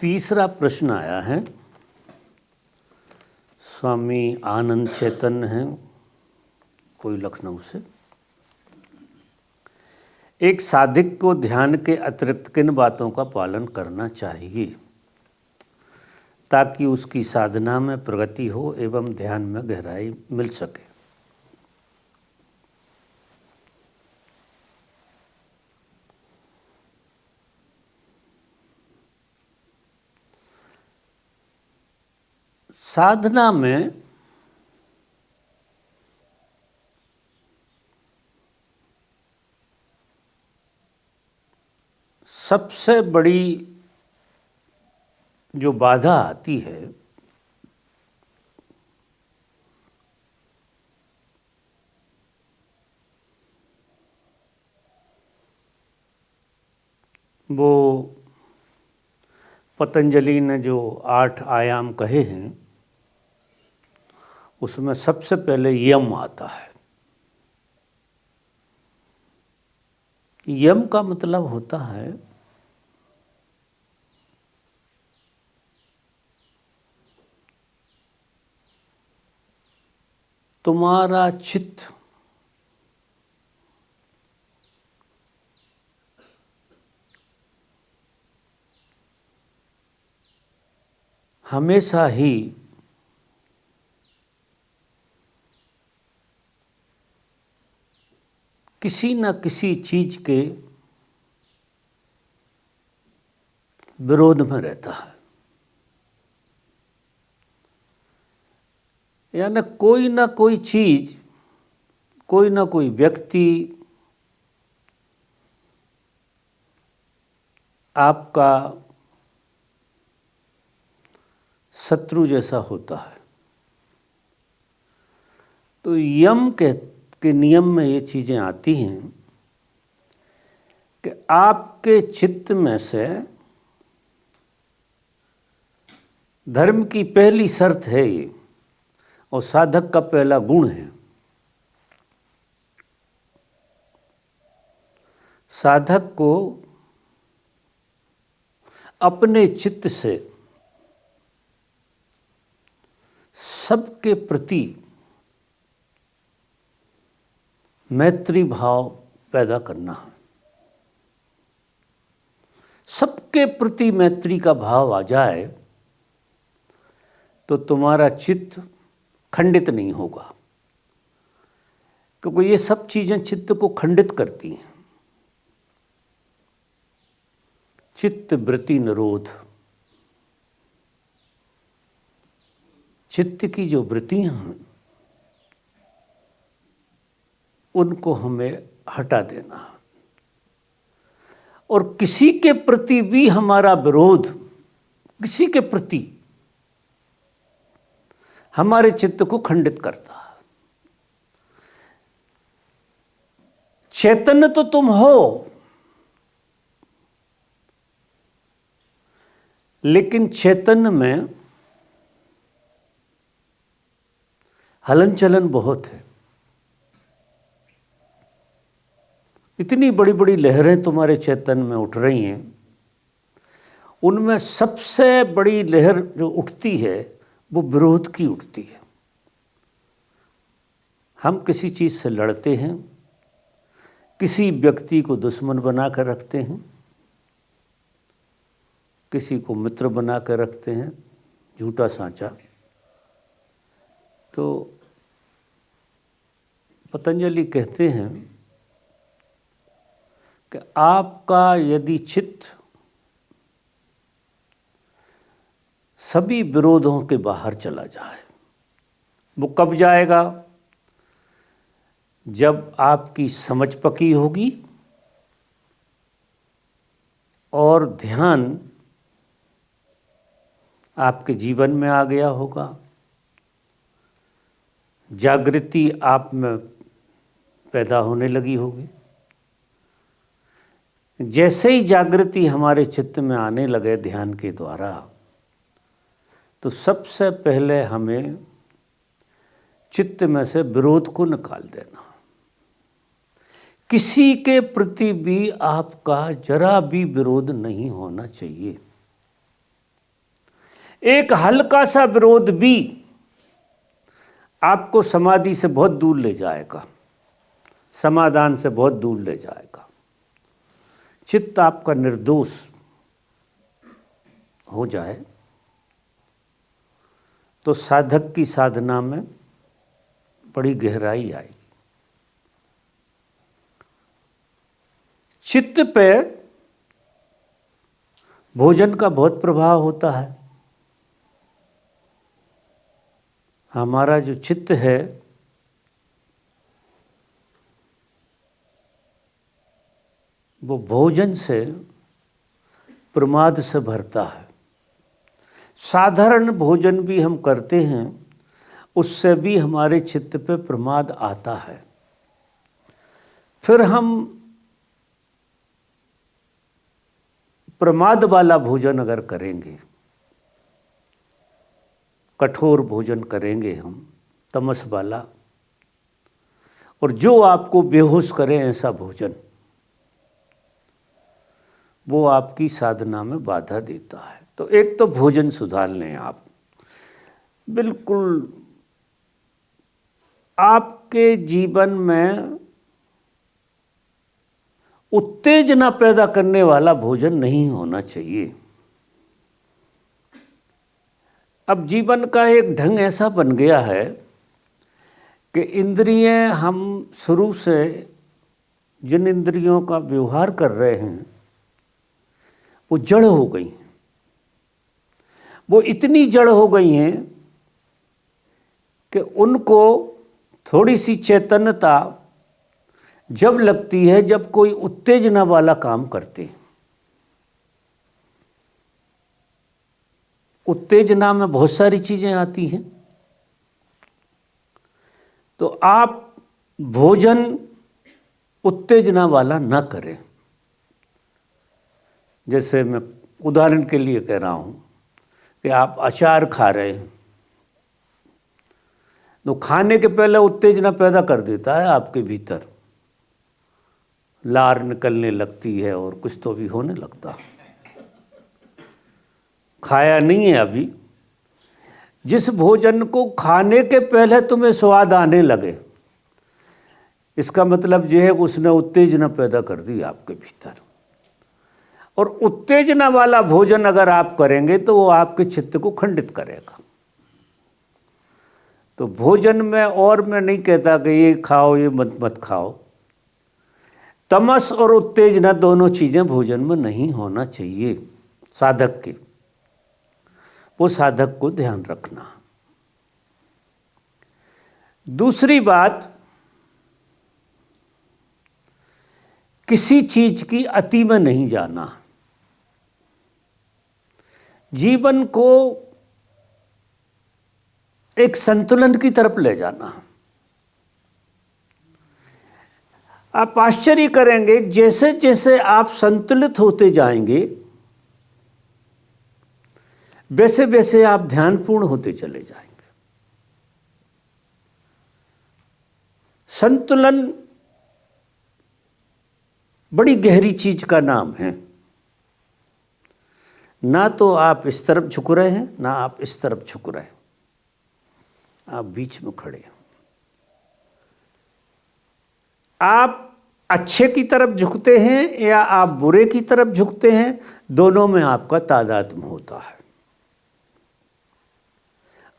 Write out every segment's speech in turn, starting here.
तीसरा प्रश्न आया है। स्वामी आनंद चैतन्य हैं, कोई लखनऊ से। एक साधक को ध्यान के अतिरिक्त किन बातों का पालन करना चाहिए ताकि उसकी साधना में प्रगति हो एवं ध्यान में गहराई मिल सके? साधना में सबसे बड़ी जो बाधा आती है वो पतंजलि ने जो 8 आयाम कहे हैं उसमें सबसे पहले यम आता है। यम का मतलब होता है तुम्हारा चित्त हमेशा ही किसी न किसी चीज के विरोध में रहता है। यानी कोई ना कोई चीज, कोई ना कोई व्यक्ति आपका शत्रु जैसा होता है। तो यम के नियम में ये चीज़ें आती हैं कि आपके चित्त में से धर्म की पहली शर्त है ये, और साधक का पहला गुण है। साधक को अपने चित्त से सबके प्रति मैत्री भाव पैदा करना है। सबके प्रति मैत्री का भाव आ जाए तो तुम्हारा चित्त खंडित नहीं होगा, क्योंकि ये सब चीज़ें चित्त को खंडित करती हैं। चित्त वृत्ति निरोध, चित्त की जो वृत्तियां हैं उनको हमें हटा देना। और किसी के प्रति भी हमारा विरोध, किसी के प्रति हमारे चित्त को खंडित करता है। चैतन्य तो तुम हो, लेकिन चैतन्य में हलन चलन बहुत है। इतनी बड़ी बड़ी लहरें तुम्हारे चैतन्य में उठ रही हैं। उनमें सबसे बड़ी लहर जो उठती है वो विरोध की उठती है। हम किसी चीज़ से लड़ते हैं, किसी व्यक्ति को दुश्मन बना कर रखते हैं, किसी को मित्र बना कर रखते हैं, झूठा सांचा। तो पतंजलि कहते हैं कि आपका यदि चित्त सभी विरोधों के बाहर चला जाए, वो कब जाएगा? जब आपकी समझ पकी होगी और ध्यान आपके जीवन में आ गया होगा, जागृति आप में पैदा होने लगी होगी। जैसे ही जागृति हमारे चित्त में आने लगे ध्यान के द्वारा, तो सबसे पहले हमें चित्त में से विरोध को निकाल देना। किसी के प्रति भी आपका जरा भी विरोध नहीं होना चाहिए। एक हल्का सा विरोध भी आपको समाधि से बहुत दूर ले जाएगा, समाधान से बहुत दूर ले जाएगा। चित्त आपका निर्दोष हो जाए तो साधक की साधना में बड़ी गहराई आएगी। चित्त पे भोजन का बहुत प्रभाव होता है। हमारा जो चित्त है वो भोजन से प्रमाद से भरता है। साधारण भोजन भी हम करते हैं, उससे भी हमारे चित्त पे प्रमाद आता है। फिर हम प्रमाद वाला भोजन अगर करेंगे, कठोर भोजन करेंगे हम तमस वाला, और जो आपको बेहोश करे ऐसा भोजन, वो आपकी साधना में बाधा देता है। तो एक तो भोजन सुधार लें आप। बिल्कुल आपके जीवन में उत्तेजना पैदा करने वाला भोजन नहीं होना चाहिए। अब जीवन का एक ढंग ऐसा बन गया है कि इंद्रियां, हम शुरू से जिन इंद्रियों का व्यवहार कर रहे हैं वो जड़ हो गई हैं। वो इतनी जड़ हो गई हैं कि उनको थोड़ी सी चैतन्यता जब लगती है जब कोई उत्तेजना वाला काम करते हैं। उत्तेजना में बहुत सारी चीजें आती हैं। तो आप भोजन उत्तेजना वाला न करें। जैसे मैं उदाहरण के लिए कह रहा हूं कि आप अचार खा रहे हैं, तो खाने के पहले उत्तेजना पैदा कर देता है आपके भीतर, लार निकलने लगती है और कुछ तो भी होने लगता। खाया नहीं है अभी, जिस भोजन को खाने के पहले तुम्हें स्वाद आने लगे, इसका मतलब यह है कि उसने उत्तेजना पैदा कर दी आपके भीतर। और उत्तेजना वाला भोजन अगर आप करेंगे तो वो आपके चित्त को खंडित करेगा। तो भोजन में, और मैं नहीं कहता कि ये खाओ ये मत खाओ, तमस और उत्तेजना दोनों चीजें भोजन में नहीं होना चाहिए साधक के। वो साधक को ध्यान रखना। दूसरी बात, किसी चीज की अति में नहीं जाना। जीवन को एक संतुलन की तरफ ले जाना। आप आश्चर्य करेंगे, जैसे जैसे आप संतुलित होते जाएंगे वैसे वैसे आप ध्यानपूर्ण होते चले जाएंगे। संतुलन बड़ी गहरी चीज का नाम है। ना तो आप इस तरफ झुक रहे हैं, ना आप इस तरफ झुक रहे हैं, आप बीच में खड़े हैं। आप अच्छे की तरफ झुकते हैं या आप बुरे की तरफ झुकते हैं, दोनों में आपका तादात्म्य होता है।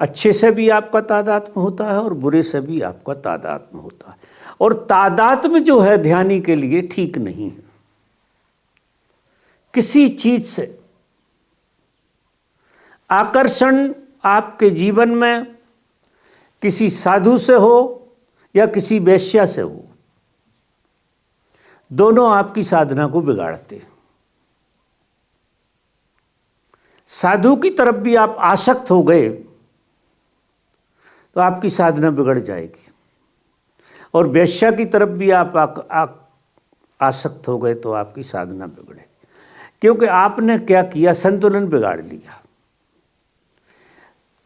अच्छे से भी आपका तादात्म्य होता है और बुरे से भी आपका तादात्म्य होता है। और तादात्म्य जो है ध्यानी के लिए ठीक नहीं है। किसी चीज से आकर्षण आपके जीवन में किसी साधु से हो या किसी वेश्या से हो, दोनों आपकी साधना को बिगाड़ते हैं। साधु की तरफ भी आप आसक्त हो गए तो आपकी साधना बिगड़ जाएगी, और वेश्या की तरफ भी आप आसक्त हो गए तो आपकी साधना बिगड़े। क्योंकि आपने क्या किया, संतुलन बिगाड़ लिया।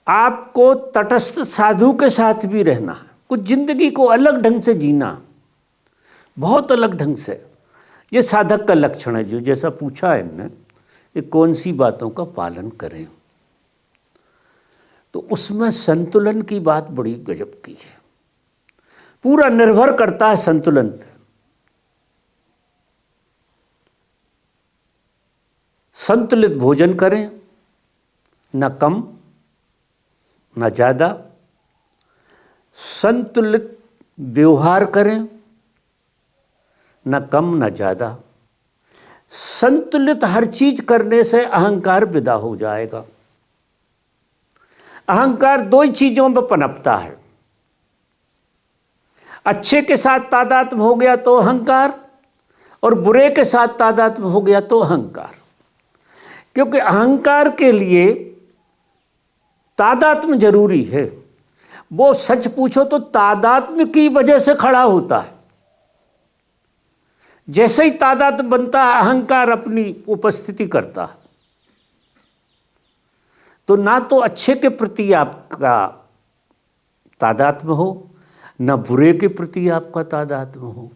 आपको तटस्थ साधु के साथ भी रहना है, कुछ जिंदगी को अलग ढंग से जीना, बहुत अलग ढंग से। ये साधक का लक्षण है। जो जैसा पूछा है इनने, ये कौन सी बातों का पालन करें। तो उसमें संतुलन की बात बड़ी गजब की है। पूरा निर्भर करता है संतुलन पे। संतुलित भोजन करें, न कम न ज़्यादा। संतुलित व्यवहार करें, न कम न ज़्यादा। संतुलित हर चीज करने से अहंकार विदा हो जाएगा। अहंकार दो ही चीजों में पनपता है। अच्छे के साथ तादात्म्य हो गया तो अहंकार, और बुरे के साथ तादात्म्य हो गया तो अहंकार। क्योंकि अहंकार के लिए तादात्म्य जरूरी है। वो सच पूछो तो तादात्म्य की वजह से खड़ा होता है। जैसे ही तादात्म्य बनता है, अहंकार अपनी उपस्थिति करता है। तो ना तो अच्छे के प्रति आपका तादात्म्य हो, न बुरे के प्रति आपका तादात्म्य हो।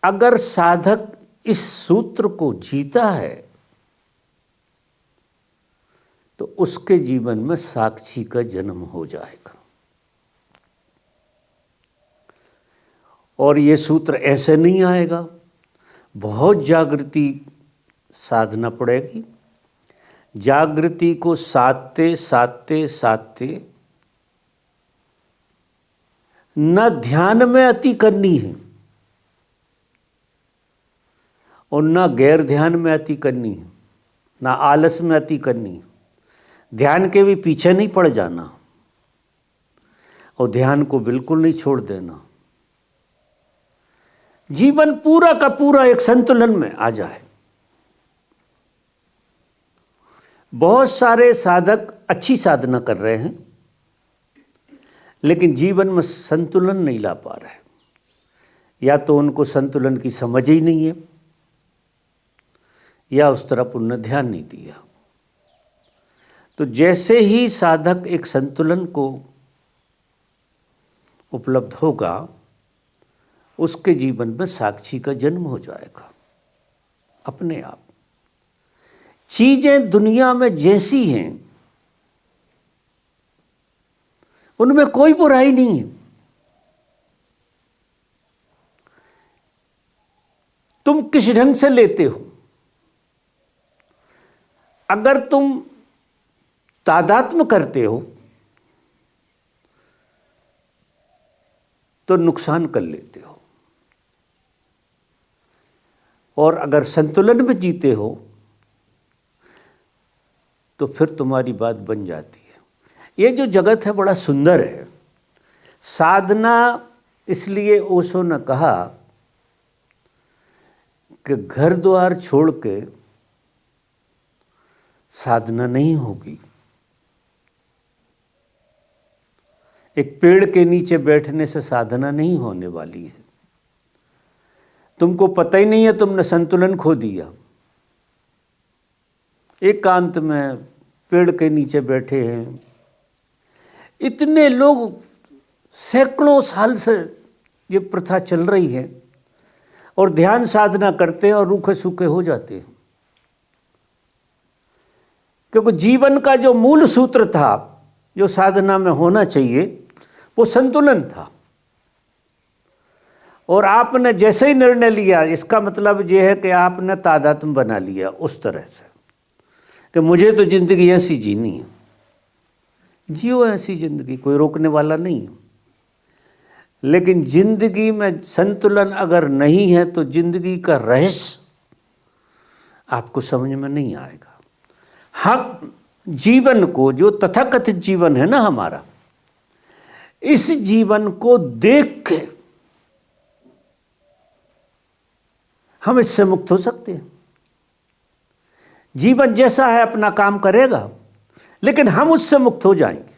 अगर साधक इस सूत्र को जीता है तो उसके जीवन में साक्षी का जन्म हो जाएगा। और ये सूत्र ऐसे नहीं आएगा, बहुत जागृति साधना पड़ेगी। जागृति को साधते साधते साधते न ध्यान में अति करनी है और न गैर ध्यान में अति करनी है, न आलस में अति करनी है। ध्यान के भी पीछे नहीं पड़ जाना और ध्यान को बिल्कुल नहीं छोड़ देना। जीवन पूरा का पूरा एक संतुलन में आ जाए। बहुत सारे साधक अच्छी साधना कर रहे हैं लेकिन जीवन में संतुलन नहीं ला पा रहे। या तो उनको संतुलन की समझ ही नहीं है या उस तरफ उन्होंने ध्यान नहीं दिया। तो जैसे ही साधक एक संतुलन को उपलब्ध होगा, उसके जीवन में साक्षी का जन्म हो जाएगा अपने आप। चीजें दुनिया में जैसी हैं उनमें कोई बुराई नहीं है। तुम किस ढंग से लेते हो। अगर तुम तादात्म्य करते हो तो नुकसान कर लेते हो, और अगर संतुलन में जीते हो तो फिर तुम्हारी बात बन जाती है। ये जो जगत है बड़ा सुंदर है। साधना, इसलिए ओशो ने कहा कि घर द्वार छोड़ के साधना नहीं होगी। एक पेड़ के नीचे बैठने से साधना नहीं होने वाली है। तुमको पता ही नहीं है, तुमने संतुलन खो दिया। एकांत में पेड़ के नीचे बैठे हैं। इतने लोग, सैकड़ों साल से ये प्रथा चल रही है, और ध्यान साधना करते हैं और रूखे सूखे हो जाते हैं। क्योंकि जीवन का जो मूल सूत्र था, जो साधना में होना चाहिए, वो संतुलन था। और आपने जैसे ही निर्णय लिया, इसका मतलब ये है कि आपने तादात्म्य बना लिया उस तरह से कि मुझे तो जिंदगी ऐसी जीनी है। जियो ऐसी जिंदगी, कोई रोकने वाला नहीं है। लेकिन जिंदगी में संतुलन अगर नहीं है तो जिंदगी का रहस्य आपको समझ में नहीं आएगा। हम जीवन को, जो तथाकथित जीवन है ना हमारा, इस जीवन को देख के हम इससे मुक्त हो सकते हैं। जीवन जैसा है अपना काम करेगा, लेकिन हम उससे मुक्त हो जाएंगे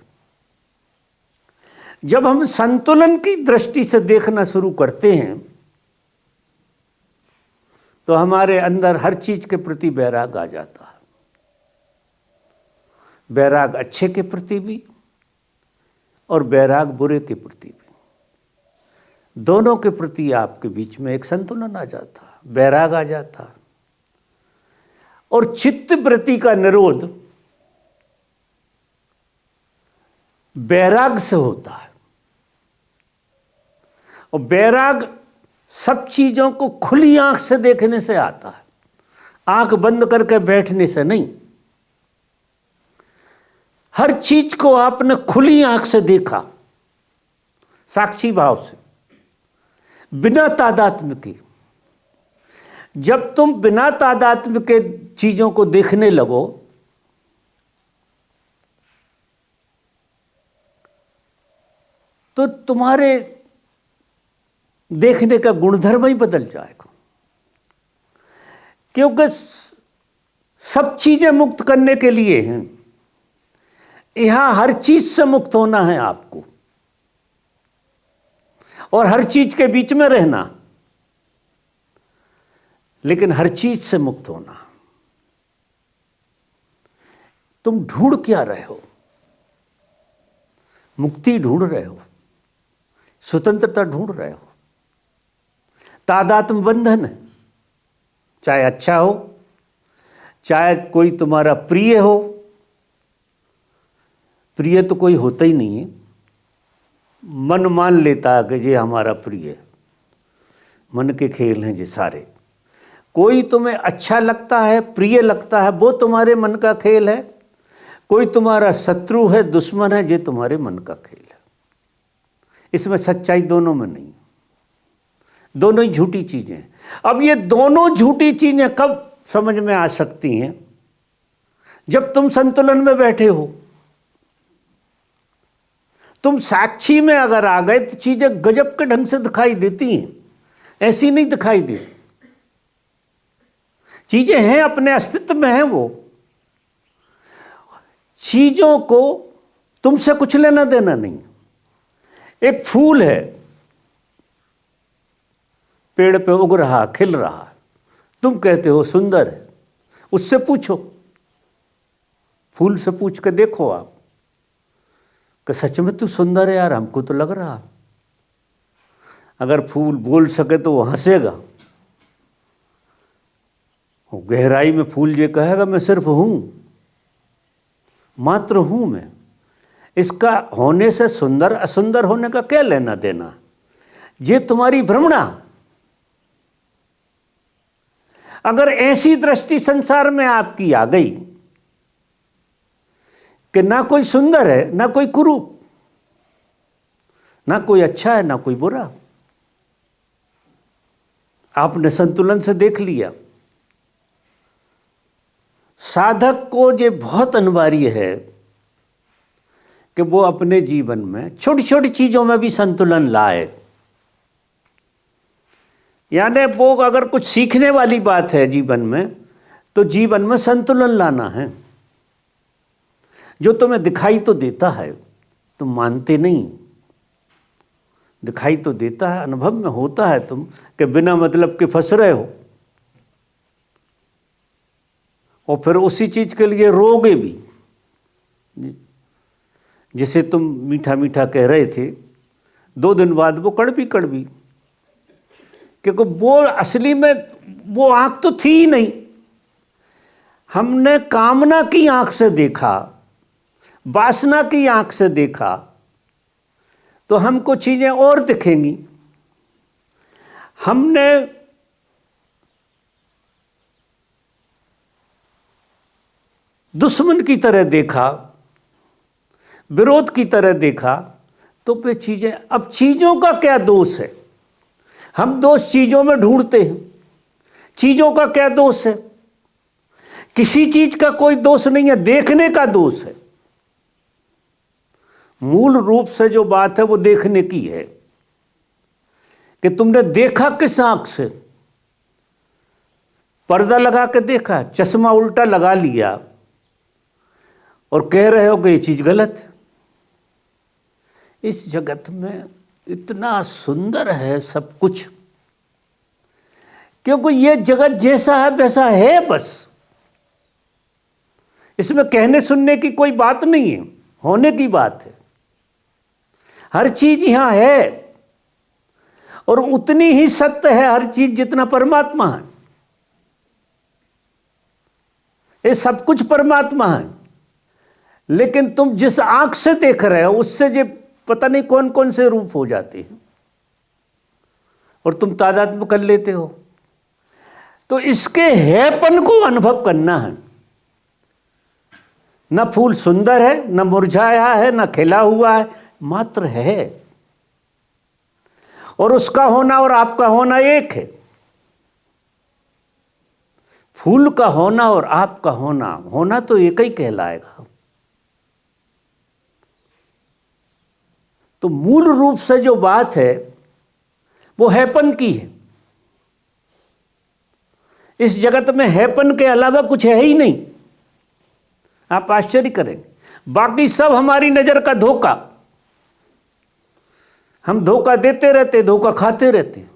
जब हम संतुलन की दृष्टि से देखना शुरू करते हैं। तो हमारे अंदर हर चीज के प्रति वैराग आ जाता है। वैराग अच्छे के प्रति भी और वैराग बुरे के प्रति भी। दोनों के प्रति आपके बीच में एक संतुलन आ जाता है, वैराग आ जाता है। और चित्त वृत्ति का निरोध वैराग से होता है। और वैराग सब चीजों को खुली आंख से देखने से आता है, आंख बंद करके बैठने से नहीं। हर चीज को आपने खुली आंख से देखा, साक्षी भाव से, बिना तादात्म्य के। जब तुम बिना तादात्म्य के चीजों को देखने लगो तो तुम्हारे देखने का गुणधर्म ही बदल जाएगा। क्योंकि सब चीजें मुक्त करने के लिए हैं, यहां हर चीज से मुक्त होना है आपको, और हर चीज के बीच में रहना, लेकिन हर चीज से मुक्त होना। तुम ढूंढ क्या रहे हो? मुक्ति ढूंढ रहे हो, स्वतंत्रता ढूंढ रहे हो। तादात्म्य बंधन है, चाहे अच्छा हो, चाहे कोई तुम्हारा प्रिय हो। प्रिय तो कोई होता ही नहीं है, मन मान लेता है कि ये हमारा प्रिय है। मन के खेल हैं ये सारे। कोई तुम्हें अच्छा लगता है, प्रिय लगता है, वो तुम्हारे मन का खेल है। कोई तुम्हारा शत्रु है, दुश्मन है, ये तुम्हारे मन का खेल है। इसमें सच्चाई दोनों में नहीं, दोनों ही झूठी चीजें हैं। अब ये दोनों झूठी चीजें कब समझ में आ सकती हैं? जब तुम संतुलन में बैठे हो। तुम साक्षी में अगर आ गए तो चीजें गजब के ढंग से दिखाई देती हैं, ऐसी नहीं दिखाई देती। चीजें हैं, अपने अस्तित्व में हैं। वो चीजों को तुमसे कुछ लेना देना नहीं। एक फूल है, पेड़ पे उग रहा, खिल रहा, तुम कहते हो सुंदर है। उससे पूछो, फूल से पूछ के देखो आप कि सच में तू सुंदर है यार, हमको तो लग रहा। अगर फूल बोल सके तो वो हंसेगा। वो गहराई में फूल ये कहेगा मैं सिर्फ हूं, मात्र हूं मैं। इसका होने से सुंदर असुंदर होने का क्या लेना देना? ये तुम्हारी भ्रमणा। अगर ऐसी दृष्टि संसार में आपकी आ गई कि ना कोई सुंदर है, ना कोई कुरूप, ना कोई अच्छा है, ना कोई बुरा, आपने संतुलन से देख लिया। साधक को ये बहुत अनिवार्य है कि वो अपने जीवन में छोटी छोटी चीजों में भी संतुलन लाए। यानी वो अगर कुछ सीखने वाली बात है जीवन में, तो जीवन में संतुलन लाना है। जो तुम्हें दिखाई तो देता है, तुम मानते नहीं। दिखाई तो देता है, अनुभव में होता है तुम कि बिना मतलब के फंस रहे हो, और फिर उसी चीज के लिए रोगे भी। जिसे तुम मीठा मीठा कह रहे थे, 2 दिन बाद वो कड़वी कड़वी, क्योंकि वो असली में वो आंख तो थी ही नहीं। हमने कामना की आंख से देखा, वासना की आंख से देखा, तो हमको चीजें और दिखेंगी। हमने दुश्मन की तरह देखा, विरोध की तरह देखा, तो वे चीजें, अब चीजों का क्या दोष है? हम दोष चीजों में ढूंढते हैं। चीजों का क्या दोष है? किसी चीज का कोई दोष नहीं है, देखने का दोष है। मूल रूप से जो बात है वो देखने की है कि तुमने देखा किस आंख से। पर्दा लगा के देखा, चश्मा उल्टा लगा लिया और कह रहे हो कि ये चीज गलत है। इस जगत में इतना सुंदर है सब कुछ, क्योंकि ये जगत जैसा है वैसा है बस। इसमें कहने सुनने की कोई बात नहीं है, होने की बात है। हर चीज यहां है और उतनी ही सत्य है हर चीज जितना परमात्मा है। ये सब कुछ परमात्मा है, लेकिन तुम जिस आंख से देख रहे हो उससे जो पता नहीं कौन कौन से रूप हो जाते हैं और तुम तादात्म्य कर लेते हो। तो इसके हैपन को अनुभव करना है। न फूल सुंदर है, न मुरझाया है, न खिला हुआ है, मात्र है। और उसका होना और आपका होना एक है। फूल का होना और आपका होना, होना तो एक ही कहलाएगा। तो मूल रूप से जो बात है वो हैपन की है। इस जगत में हैपन के अलावा कुछ है ही नहीं। आप आश्चर्य करेंगे, बाकी सब हमारी नजर का धोखा। हम धोखा देते रहते, धोखा खाते रहते।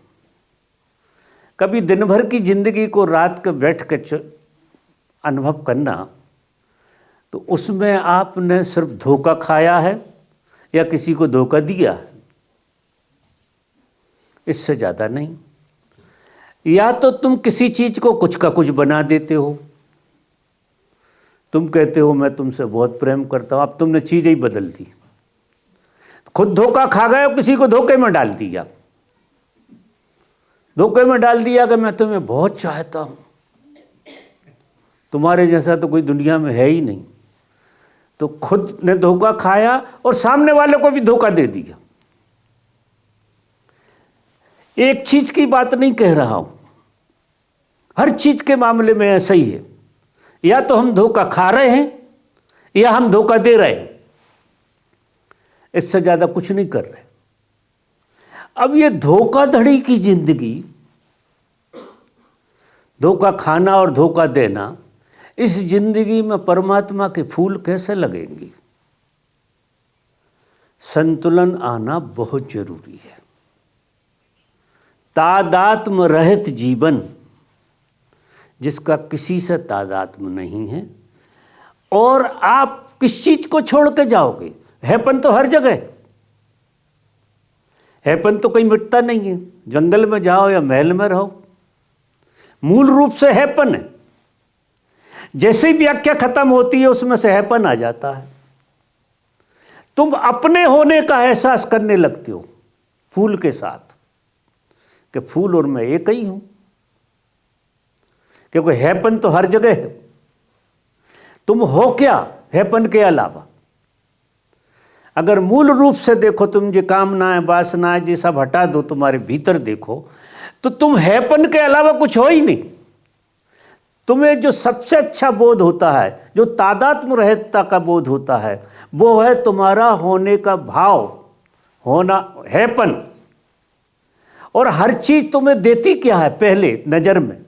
कभी दिन भर की जिंदगी को रात के बैठ के अनुभव करना, तो उसमें आपने सिर्फ धोखा खाया है या किसी को धोखा दिया है, इससे ज़्यादा नहीं। या तो तुम किसी चीज़ को कुछ का कुछ बना देते हो। तुम कहते हो मैं तुमसे बहुत प्रेम करता हूँ, अब तुमने चीज़ ही बदल दी। खुद धोखा खा गए और किसी को धोखे में डाल दिया। धोखे में डाल दिया कि मैं तुम्हें बहुत चाहता हूँ, तुम्हारे जैसा तो कोई दुनिया में है ही नहीं। तो खुद ने धोखा खाया और सामने वाले को भी धोखा दे दिया। एक चीज की बात नहीं कह रहा हूं, हर चीज के मामले में ऐसा ही है। या तो हम धोखा खा रहे हैं या हम धोखा दे रहे हैं, इससे ज्यादा कुछ नहीं कर रहे। अब ये धोखाधड़ी की जिंदगी, धोखा खाना और धोखा देना, इस जिंदगी में परमात्मा के फूल कैसे लगेंगे? संतुलन आना बहुत जरूरी है। तादात्म्य रहित जीवन, जिसका किसी से तादात्म्य नहीं है, और आप किस चीज को छोड़ के जाओगे? हैपन तो हर जगह है। हैपन तो कहीं मिटता नहीं है। जंगल में जाओ या महल में रहो, मूल रूप से हैपन है। जैसे ही व्याख्या खत्म होती है उसमें से हैपन आ जाता है। तुम अपने होने का एहसास करने लगते हो फूल के साथ, कि फूल और मैं एक ही हूं, क्योंकि हैपन तो हर जगह है। तुम हो क्या हैपन के अलावा? अगर मूल रूप से देखो, तुम जो कामनाएं वासनाएं ये सब हटा दो, तुम्हारे भीतर देखो, तो तुम हैपन के अलावा कुछ हो ही नहीं। तुम्हें जो सबसे अच्छा बोध होता है, जो तादात्म्य रहता का बोध होता है, वो है तुम्हारा होने का भाव, होना, हैपन। और हर चीज तुम्हें देती क्या है? पहले नजर में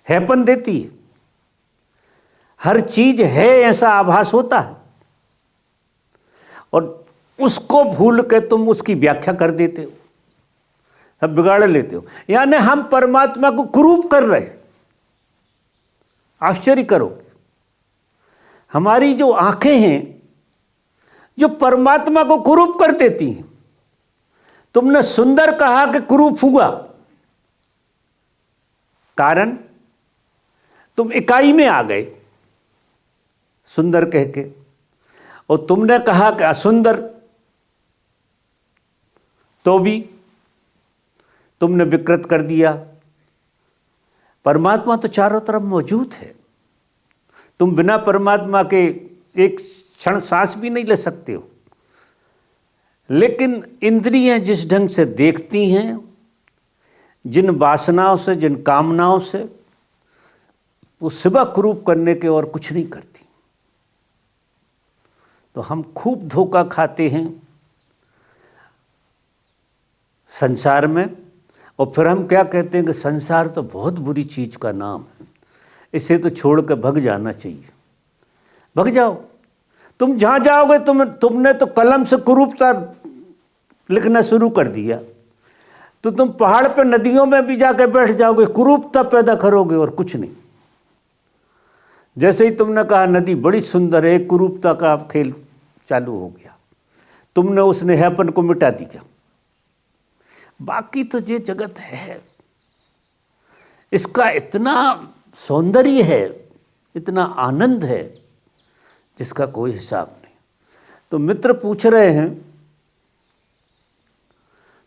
हैपन देती है। हर चीज है ऐसा आभास होता है, और उसको भूल के तुम उसकी व्याख्या कर देते हो, सब बिगाड़ लेते हो। यानी हम परमात्मा को कुरूप कर रहे हैं। आश्चर्य करोगे, हमारी जो आंखें हैं जो परमात्मा को कुरूप कर देती हैं। तुमने सुंदर कहा कि कुरूप हुआ, कारण तुम इकाई में आ गए सुंदर कह के, और तुमने कहा कि असुंदर, तो भी तुमने विकृत कर दिया। परमात्मा तो चारों तरफ मौजूद है। तुम बिना परमात्मा के एक क्षण सांस भी नहीं ले सकते हो। लेकिन इंद्रियां जिस ढंग से देखती हैं, जिन वासनाओं से, जिन कामनाओं से, वो सिवा कुरूप करने के और कुछ नहीं करती। तो हम खूब धोखा खाते हैं संसार में, और फिर हम क्या कहते हैं कि संसार तो बहुत बुरी चीज का नाम है, इसे तो छोड़ कर भग जाना चाहिए। भग जाओ। तुम जहां जाओगे, तुमने तो कलम से कुरूपता लिखना शुरू कर दिया, तो तुम पहाड़ पर, नदियों में भी जाकर बैठ जाओगे, कुरूपता पैदा करोगे और कुछ नहीं। जैसे ही तुमने कहा नदी बड़ी सुंदर है, कुरूपता का खेल चालू हो गया, तुमने उसने हैपन को मिटा दिया। बाकी तो ये जगत है, इसका इतना सौंदर्य है, इतना आनंद है, जिसका कोई हिसाब नहीं। तो मित्र पूछ रहे हैं,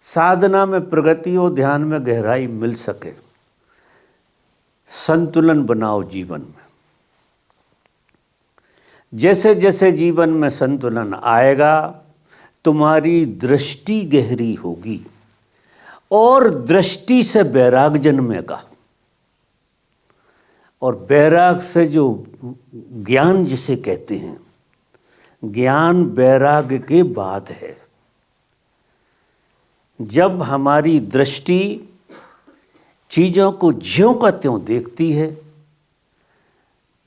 साधना में प्रगति और ध्यान में गहराई मिल सके, संतुलन बनाओ जीवन में। जैसे जैसे जीवन में संतुलन आएगा, तुम्हारी दृष्टि गहरी होगी और दृष्टि से वैराग जन्मेगा, और वैराग से जो ज्ञान जिसे कहते हैं, ज्ञान वैराग के बाद है। जब हमारी दृष्टि चीज़ों को ज्यों का त्यों देखती है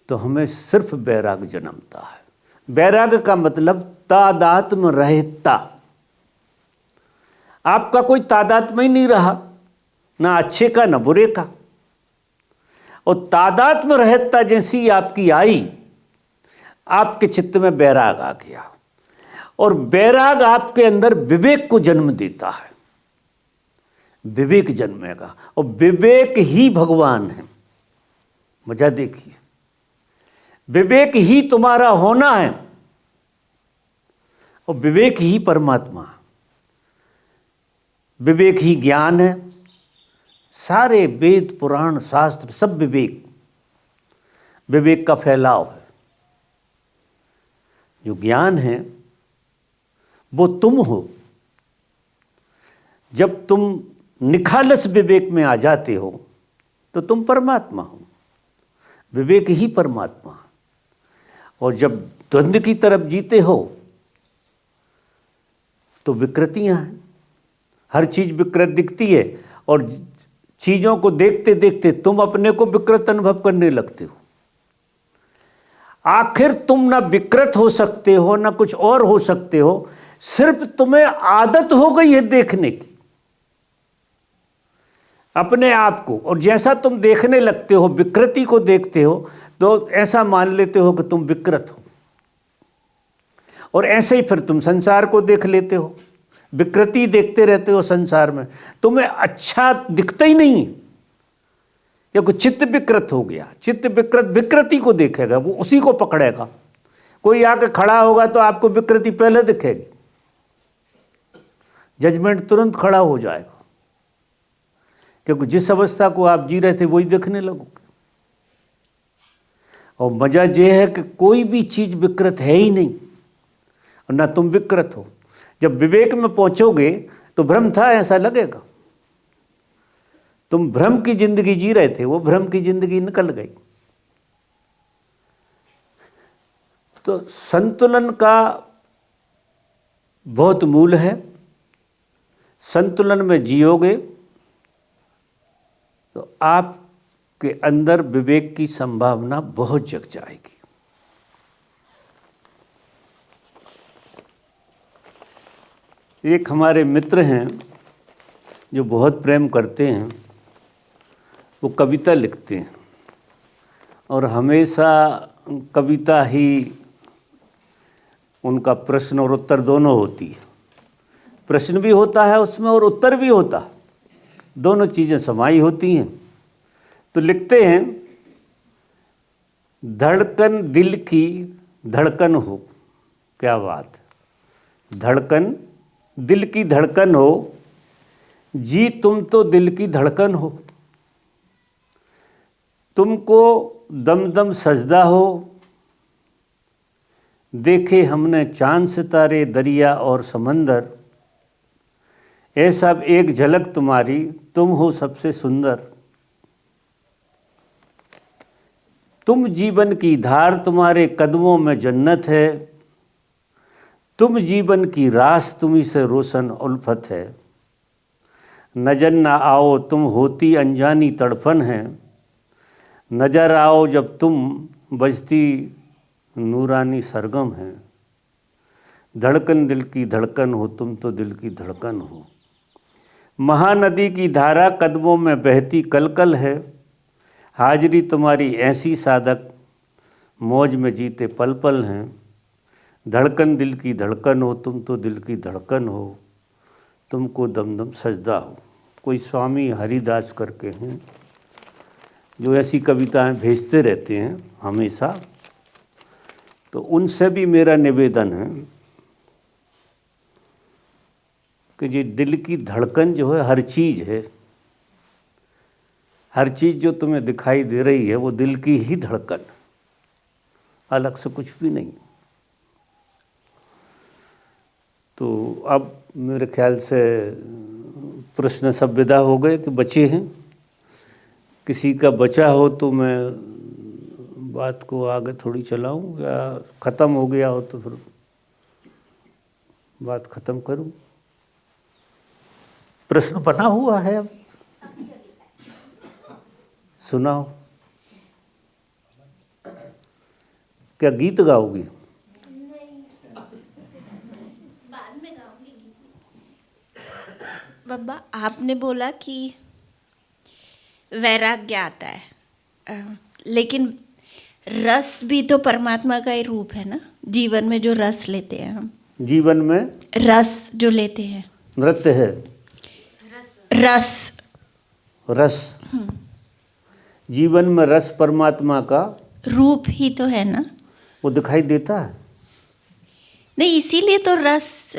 तो हमें सिर्फ वैराग जन्मता है। वैराग का मतलब तादात्म्य रहता। आपका कोई तादात्म्य ही नहीं रहा, ना अच्छे का ना बुरे का, और तादात्म्य रहता जैसी आपकी आई, आपके चित्त में वैराग आ गया, और वैराग आपके अंदर विवेक को जन्म देता है। विवेक जन्मेगा, और विवेक ही भगवान है। मजा देखिए, विवेक ही तुम्हारा होना है, और विवेक ही परमात्मा है। विवेक ही ज्ञान है। सारे वेद पुराण शास्त्र सब विवेक, विवेक का फैलाव है। जो ज्ञान है वो तुम हो। जब तुम निखालस विवेक में आ जाते हो तो तुम परमात्मा हो। विवेक ही परमात्मा। और जब द्वंद्व की तरफ जीते हो तो विकृतियां हैं। हर चीज विकृत दिखती है, और चीजों को देखते देखते तुम अपने को विकृत अनुभव करने लगते हो। आखिर तुम ना विकृत हो सकते हो ना कुछ और हो सकते हो, सिर्फ तुम्हें आदत हो गई है देखने की अपने आप को। और जैसा तुम देखने लगते हो, विकृति को देखते हो, तो ऐसा मान लेते हो कि तुम विकृत हो, और ऐसे ही फिर तुम संसार को देख लेते हो। विकृति देखते रहते हो संसार में, तुम्हें अच्छा दिखता ही नहीं, क्योंकि चित्त विकृत हो गया। चित्त विकृत विकृति को देखेगा, वो उसी को पकड़ेगा। कोई आके खड़ा होगा तो आपको विकृति पहले दिखेगी, जजमेंट तुरंत खड़ा हो जाएगा, क्योंकि जिस अवस्था को आप जी रहे थे वही देखने लगोगे। और मजा यह है कि कोई भी चीज विकृत है ही नहीं, और ना तुम विकृत हो। जब विवेक में पहुंचोगे तो भ्रम था ऐसा लगेगा। तुम भ्रम की जिंदगी जी रहे थे, वो भ्रम की जिंदगी निकल गई। तो संतुलन का बहुत मूल है। संतुलन में जियोगे तो आपके अंदर विवेक की संभावना बहुत जग जाएगी। एक हमारे मित्र हैं जो बहुत प्रेम करते हैं, वो कविता लिखते हैं, और हमेशा कविता ही उनका प्रश्न और उत्तर दोनों होती है। प्रश्न भी होता है उसमें और उत्तर भी होता है, दोनों चीज़ें समाई होती हैं। तो लिखते हैं, धड़कन दिल की धड़कन हो। क्या बात है, धड़कन दिल की धड़कन हो, जी तुम तो दिल की धड़कन हो। तुमको दम दम सजदा हो, देखे हमने चांद सितारे दरिया और समंदर। ये सब एक झलक तुम्हारी, तुम हो सबसे सुंदर। तुम जीवन की धार, तुम्हारे कदमों में जन्नत है। तुम जीवन की रास, तुम्ही से रोशन उल्फत है। नजर न आओ तुम होती अनजानी तड़फन है। नजर आओ जब तुम बजती नूरानी सरगम है। धड़कन दिल की धड़कन हो, तुम तो दिल की धड़कन हो। महानदी की धारा कदमों में बहती कलकल है। हाजिरी तुम्हारी ऐसी साधक, मौज में जीते पल पल हैं। धड़कन दिल की धड़कन हो, तुम तो दिल की धड़कन हो। तुमको दम दम सजदा हो। कोई स्वामी हरिदास करके हैं जो ऐसी कविताएं भेजते रहते हैं हमेशा। तो उनसे भी मेरा निवेदन है कि ये दिल की धड़कन जो है हर चीज़ है, हर चीज़ जो तुम्हें दिखाई दे रही है वो दिल की ही धड़कन, अलग से कुछ भी नहीं। तो अब मेरे ख्याल से प्रश्न सब विदा हो गए कि बचे हैं। किसी का बचा हो तो मैं बात को आगे थोड़ी चलाऊं, या ख़त्म हो गया हो तो फिर बात ख़त्म करूं। प्रश्न बना हुआ है अभी, सुनाओ। क्या गीत गाओगी? बाद में गाऊंगी। बाबा, आपने बोला कि वैराग्य आता है, लेकिन रस भी तो परमात्मा का ही रूप है ना। जीवन में जो रस लेते हैं हम, जीवन में रस जो लेते हैं, नृत्य है, रस रस। जीवन में रस परमात्मा का रूप ही तो है ना। वो दिखाई देता है। नहीं, इसीलिए तो रस।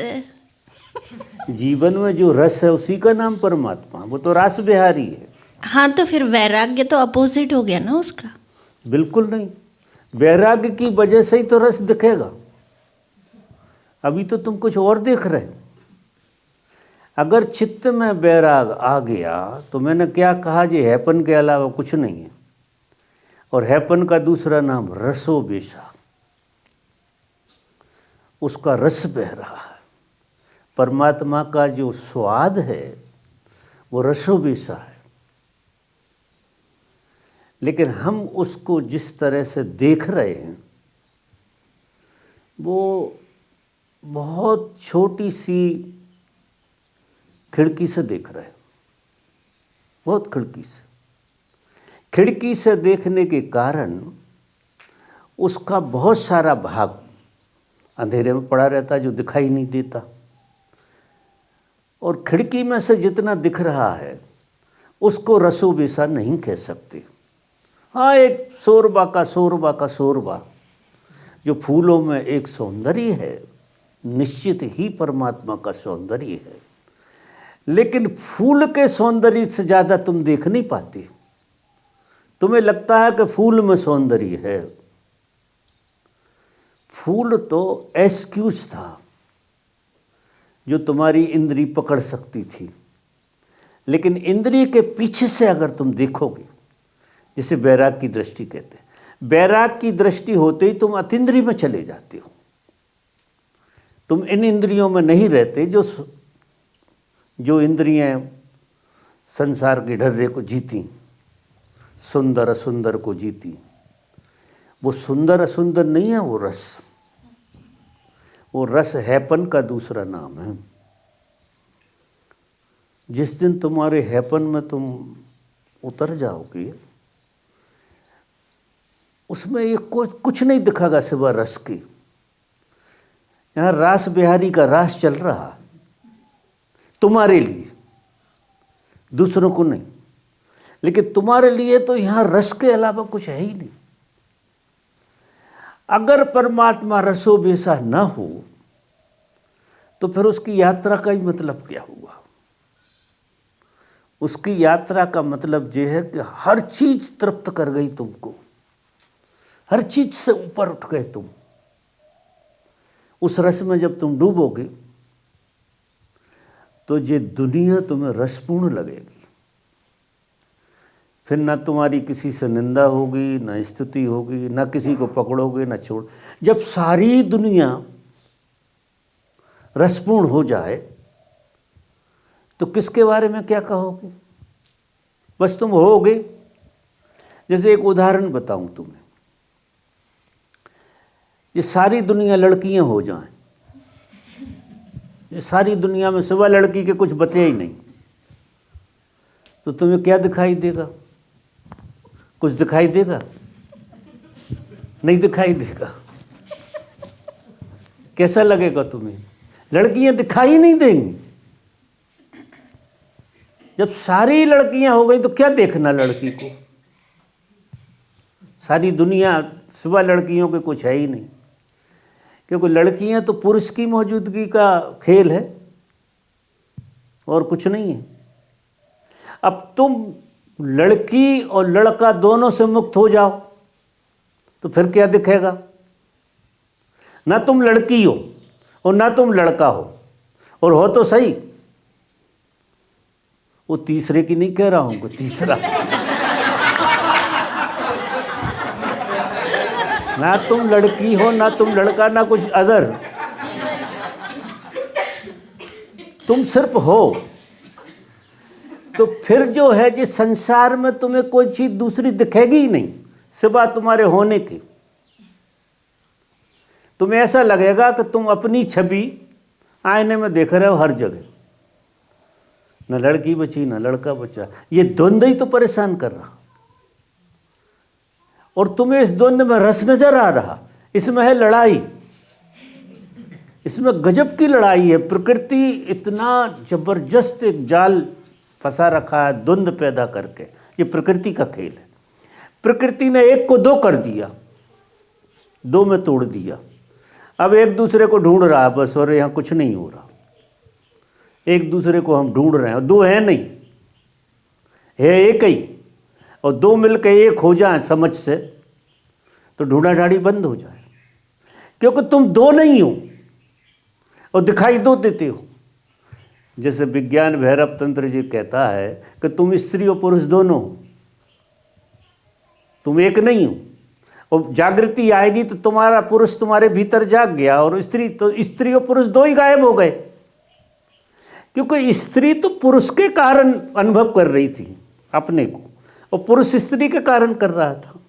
जीवन में जो रस है उसी का नाम परमात्मा, वो तो रास बिहारी है। हाँ, तो फिर वैराग्य तो अपोजिट हो गया ना उसका। बिल्कुल नहीं, वैराग्य की वजह से ही तो रस दिखेगा। अभी तो तुम कुछ और देख रहे हो। अगर चित्त में वैराग आ गया तो मैंने क्या कहा, ये हैपन के अलावा कुछ नहीं है। और हैपन का दूसरा नाम रसो बेसा, उसका रस बह रहा है। परमात्मा का जो स्वाद है वो रसो बेसा है। लेकिन हम उसको जिस तरह से देख रहे हैं वो बहुत छोटी सी खिड़की से देख रहे हैं, बहुत खिड़की से देखने के कारण उसका बहुत सारा भाग अंधेरे में पड़ा रहता है जो दिखाई नहीं देता। और खिड़की में से जितना दिख रहा है उसको रसो बेसा नहीं कह सकते। हाँ, एक शोरबा जो फूलों में एक सौंदर्य है, निश्चित ही परमात्मा का सौंदर्य है। लेकिन फूल के सौंदर्य से ज़्यादा तुम देख नहीं पाते। तुम्हें लगता है कि फूल में सौंदर्य है। फूल तो एक्सक्यूज था जो तुम्हारी इंद्री पकड़ सकती थी। लेकिन इंद्रिय के पीछे से अगर तुम देखोगे, जिसे बैराग की दृष्टि कहते हैं, बैराग की दृष्टि होते ही तुम अतीन्द्रिय में चले जाते हो। तुम इन इंद्रियों में नहीं रहते जो इंद्रियां संसार के ढर्रे को जीती, सुंदर असुंदर को जीती। वो सुंदर असुंदर नहीं है, वो रस हैपन का दूसरा नाम है। जिस दिन तुम्हारे हैपन में तुम उतर जाओगे, उसमें ये कुछ नहीं दिखागा सिवा रस की। यहाँ रास बिहारी का रास चल रहा है तुम्हारे लिए, दूसरों को नहीं। लेकिन तुम्हारे लिए तो यहाँ रस के अलावा कुछ है ही नहीं। अगर परमात्मा रसो बेसा न हो तो फिर उसकी यात्रा का ही मतलब क्या हुआ? उसकी यात्रा का मतलब ये है कि हर चीज तृप्त कर गई तुमको, हर चीज से ऊपर उठ गए तुम। उस रस में जब तुम डूबोगे तो ये दुनिया तुम्हें रसपूर्ण लगेगी। फिर ना तुम्हारी किसी से निंदा होगी, ना स्तुति होगी, ना किसी को पकड़ोगे, ना छोड़। जब सारी दुनिया रसपूर्ण हो जाए तो किसके बारे में क्या कहोगे? बस तुम होगे। जैसे एक उदाहरण बताऊं तुम्हें, ये सारी दुनिया लड़कियां हो जाएं, ये सारी दुनिया में सिवा लड़की के कुछ बचे ही नहीं, तो तुम्हें क्या दिखाई देगा? कुछ दिखाई देगा? नहीं दिखाई देगा। कैसा लगेगा तुम्हें? लड़कियां दिखाई नहीं देंगी। जब सारी लड़कियां हो गई तो क्या देखना लड़की को? सारी दुनिया सिवा लड़कियों के कुछ है ही नहीं। क्योंकि लड़कियां तो पुरुष की मौजूदगी का खेल है और कुछ नहीं है। अब तुम लड़की और लड़का दोनों से मुक्त हो जाओ तो फिर क्या दिखेगा? ना तुम लड़की हो और ना तुम लड़का हो, और हो तो सही, वो तीसरे की नहीं कह रहा हूं, कोई तीसरा ना तुम लड़की हो ना तुम लड़का ना कुछ अदर, तुम सिर्फ हो। तो फिर जो है जिस संसार में तुम्हें कोई चीज दूसरी दिखेगी ही नहीं सिवा तुम्हारे होने की। तुम्हें ऐसा लगेगा कि तुम अपनी छवि आईने में देख रहे हो हर जगह, न लड़की बची न लड़का बचा। ये द्वंद्व ही तो परेशान कर रहा, और तुम्हें इस द्वंद्व में रस नजर आ रहा। इसमें है लड़ाई, इसमें गजब की लड़ाई है। प्रकृति इतना जबरदस्त एक जाल फंसा रखा है द्वंद्व पैदा करके। ये प्रकृति का खेल है। प्रकृति ने एक को दो कर दिया, दो में तोड़ दिया। अब एक दूसरे को ढूंढ रहा है बस, और यहाँ कुछ नहीं हो रहा। एक दूसरे को हम ढूंढ रहे हैं, दो है नहीं, है एक ही। और दो मिलकर एक हो जाए समझ से तो ढूंढाढाड़ी बंद हो जाए, क्योंकि तुम दो नहीं हो और दिखाई दो देते हो। जैसे विज्ञान भैरव तंत्र जी कहता है कि तुम स्त्री और पुरुष दोनों हो, तुम एक नहीं हो। और जागृति आएगी तो तुम्हारा पुरुष तुम्हारे भीतर जाग गया, और स्त्री तो स्त्री और पुरुष दो ही गायब हो गए, क्योंकि स्त्री तो पुरुष के कारण अनुभव कर रही थी अपने को, और पुरुष स्त्री के कारण कर रहा था।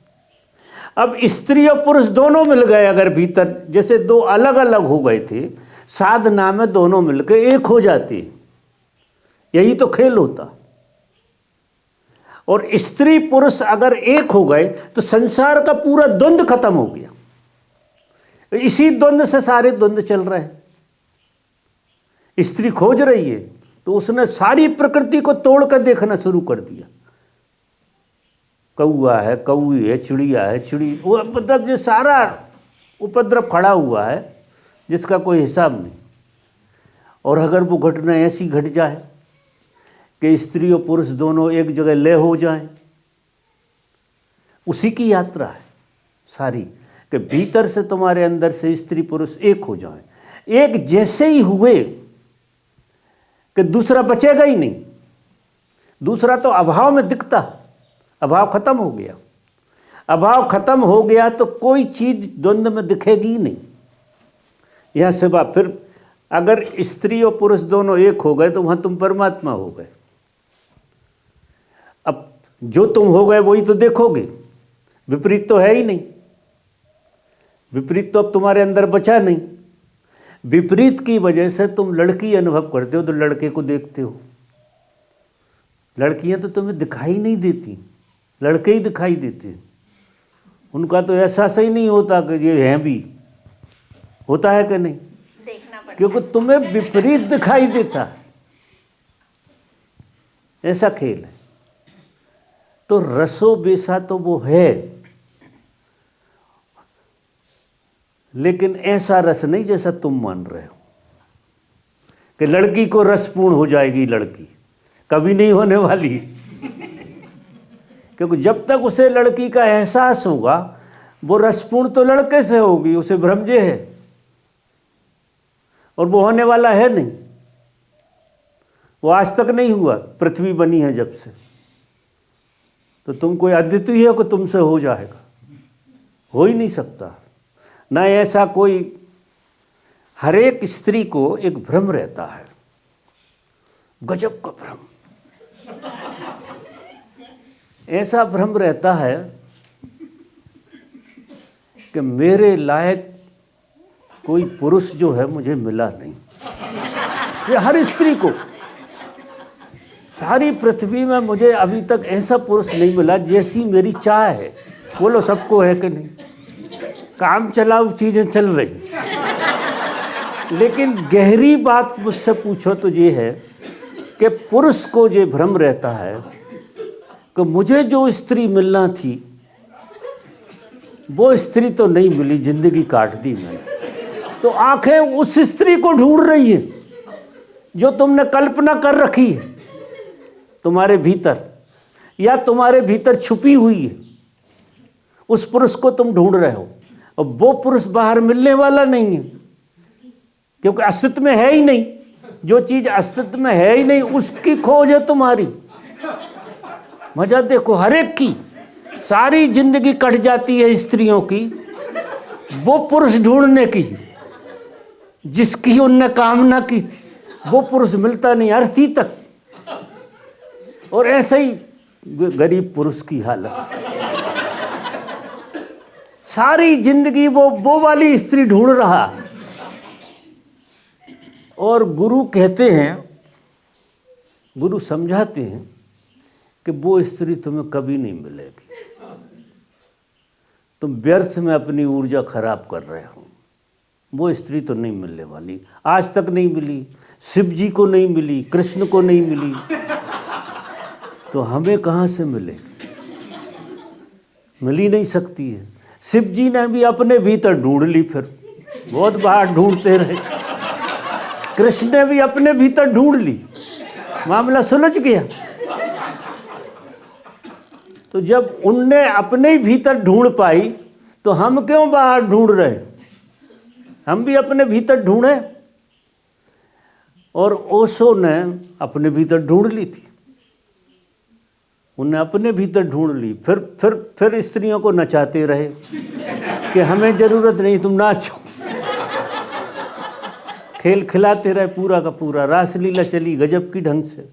अब स्त्री और पुरुष दोनों मिल गए अगर भीतर, जैसे दो अलग अलग हो गए थे, साधना में दोनों मिलकर एक हो जाते, यही तो खेल होता। और स्त्री पुरुष अगर एक हो गए तो संसार का पूरा द्वंद्व खत्म हो गया। इसी द्वंद्व से सारे द्वंद्व चल रहे हैं। स्त्री खोज रही है तो उसने सारी प्रकृति को तोड़कर देखना शुरू कर दिया। कौआ है कौई है, चिड़िया है चिड़ी, वो मतलब जो सारा उपद्रव खड़ा हुआ है जिसका कोई हिसाब नहीं। और अगर वो घटना ऐसी घट जाए कि स्त्री और पुरुष दोनों एक जगह ले हो जाएं, उसी की यात्रा है सारी, कि भीतर से तुम्हारे अंदर से स्त्री पुरुष एक हो जाएं। एक जैसे ही हुए कि दूसरा बचेगा ही नहीं, दूसरा तो अभाव में दिखता, अभाव खत्म हो गया। अभाव खत्म हो गया तो कोई चीज द्वंद्व में दिखेगी ही नहीं। यह सिवा फिर अगर स्त्री और पुरुष दोनों एक हो गए तो वहां तुम परमात्मा हो गए। अब जो तुम हो गए वही तो देखोगे, विपरीत तो है ही नहीं। विपरीत तो अब तुम्हारे अंदर बचा नहीं। विपरीत की वजह से तुम लड़की अनुभव करते हो तो लड़के को देखते हो। लड़कियां तो तुम्हें दिखाई नहीं देती, लड़के ही दिखाई देते हैं। उनका तो एहसास ही नहीं होता कि ये हैं भी, होता है कि नहीं? देखना पड़ता, क्योंकि तुम्हें विपरीत दिखाई देता। ऐसा खेल है। तो रसो बेसा तो वो है, लेकिन ऐसा रस नहीं जैसा तुम मान रहे हो कि लड़की को रसपूर्ण हो जाएगी। लड़की कभी नहीं होने वाली, क्योंकि जब तक उसे लड़की का एहसास होगा वो रसपूर्ण तो लड़के से होगी, उसे भ्रमजे है, और वो होने वाला है नहीं। वो आज तक नहीं हुआ, पृथ्वी बनी है जब से। तो तुम कोई अद्वितीय हो कि तुमसे हो जाएगा, हो ही नहीं सकता। ना ऐसा कोई, हर एक स्त्री को एक भ्रम रहता है, गजब का भ्रम। ऐसा भ्रम रहता है कि मेरे लायक कोई पुरुष जो है मुझे मिला नहीं। ये हर स्त्री को, सारी पृथ्वी में मुझे अभी तक ऐसा पुरुष नहीं मिला जैसी मेरी चाह है। बोलो सबको है कि नहीं? काम चलाऊ चीजें चल रही, लेकिन गहरी बात मुझसे पूछो तो ये है कि पुरुष को ये भ्रम रहता है कि मुझे जो स्त्री मिलना थी वो स्त्री तो नहीं मिली, जिंदगी काट दी मैंने। तो आंखें उस स्त्री को ढूंढ रही है जो तुमने कल्पना कर रखी है तुम्हारे भीतर, या तुम्हारे भीतर छुपी हुई है। उस पुरुष को तुम ढूंढ रहे हो, और वो पुरुष बाहर मिलने वाला नहीं है, क्योंकि अस्तित्व में है ही नहीं। जो चीज अस्तित्व में है ही नहीं उसकी खोज है तुम्हारी। मजा देखो, हर एक की सारी जिंदगी कट जाती है स्त्रियों की वो पुरुष ढूंढने की जिसकी उनने कामना की थी। वो पुरुष मिलता नहीं अर्थी तक। और ऐसे ही गरीब पुरुष की हालत, सारी जिंदगी वो वाली स्त्री ढूंढ रहा। और गुरु कहते हैं, गुरु समझाते हैं कि वो स्त्री तुम्हें कभी नहीं मिलेगी। तुम व्यर्थ में अपनी ऊर्जा खराब कर रहे हो। वो स्त्री तो नहीं मिलने वाली, आज तक नहीं मिली, शिव जी को नहीं मिली, कृष्ण को नहीं मिली, तो हमें कहाँ से मिलेगी? मिल ही नहीं सकती है। शिव जी ने भी अपने भीतर ढूंढ ली, फिर बहुत बार ढूंढते रहे। कृष्ण ने भी अपने भीतर ढूंढ ली, मामला सुलझ गया। तो जब उनने अपने ही भीतर ढूंढ पाई तो हम क्यों बाहर ढूंढ रहे? हम भी अपने भीतर ढूंढे। और ओशो ने अपने भीतर ढूंढ ली थी, उन्हें अपने भीतर ढूंढ ली। फिर स्त्रियों को नचाते रहे कि हमें जरूरत नहीं, तुम नाचो। खेल खिलाते रहे पूरा का पूरा, रासलीला चली गजब की ढंग से।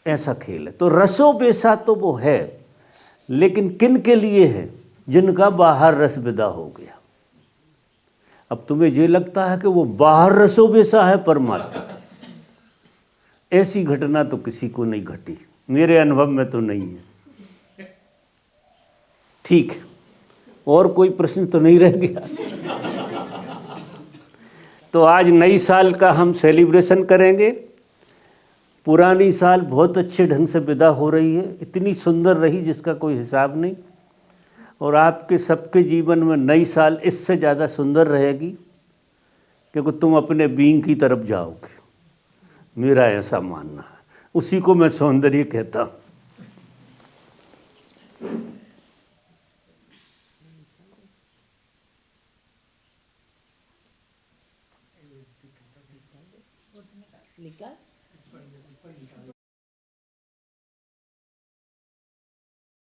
ऐसा खेल है। तो रसो बेसा तो वो है, लेकिन किन के लिए है? जिनका बाहर रस विदा हो गया। अब तुम्हें ये लगता है कि वो बाहर रसो बेसा है परमात्मा, ऐसी घटना तो किसी को नहीं घटी, मेरे अनुभव में तो नहीं है। ठीक है, और कोई प्रश्न तो नहीं रह गया? तो आज नई साल का हम सेलिब्रेशन करेंगे। पुरानी साल बहुत अच्छे ढंग से विदा हो रही है, इतनी सुंदर रही जिसका कोई हिसाब नहीं। और आपके सबके जीवन में नई साल इससे ज़्यादा सुंदर रहेगी, क्योंकि तुम अपने बीइंग की तरफ जाओगे। मेरा ऐसा मानना है, उसी को मैं सौंदर्य कहता हूँ। निकाल